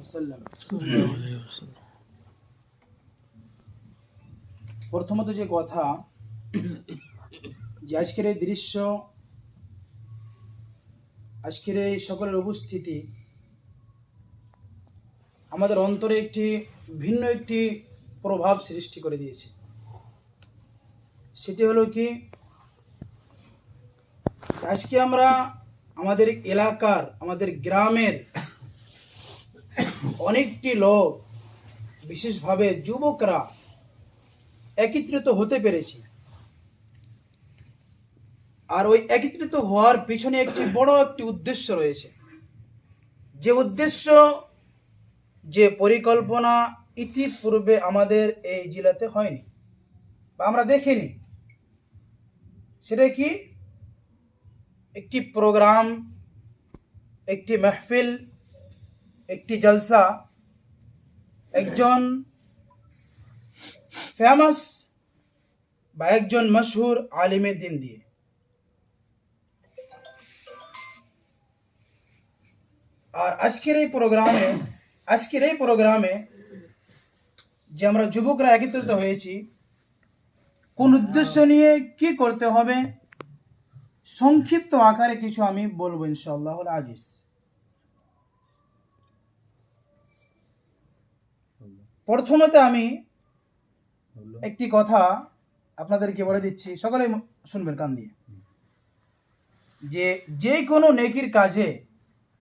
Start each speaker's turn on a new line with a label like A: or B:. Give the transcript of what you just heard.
A: ওয়াসাল্লাম। প্রথমত যে কথা, যে আজকের এই দৃশ্য, আজকের এই সকলের উপস্থিতি আমাদের অন্তরে একটি ভিন্ন একটি প্রভাব সৃষ্টি করে দিয়েছে। সেটি হলো কি, আজকে আমরা আমাদের এলাকার, আমাদের গ্রামের অনেকটি লোক, বিশেষভাবে যুবকরা একত্রিত হতে পেরেছি। আর ওই একত্রিত হওয়ার পিছনে একটি বড় একটি উদ্দেশ্য রয়েছে, যে উদ্দেশ্য, যে পরিকল্পনা ইতিপূর্বে আমাদের এই জেলাতে হয়নি বা আমরা দেখিনি। সেটা কি? একটি প্রোগ্রাম, একটি মাহফিল, একটি জলসা, একজন ফেমাস বা একজন মশহুর আলিমের দিন দিয়ে। আর আজকের এই প্রোগ্রামে যে আমরা যুবকরা একত্রিত হয়েছি, কোন উদ্দেশ্য নিয়ে, কি করতে হবে, সংক্ষিপ্ত আকারে কিছু আমি বলবো ইনশাআল্লাহ আজিজ। প্রথমত আমি একটি কথা আপনাদেরকে বলে দিচ্ছি, সকলে শুনবেন কান দিয়ে, যে কোনো নেকির কাজে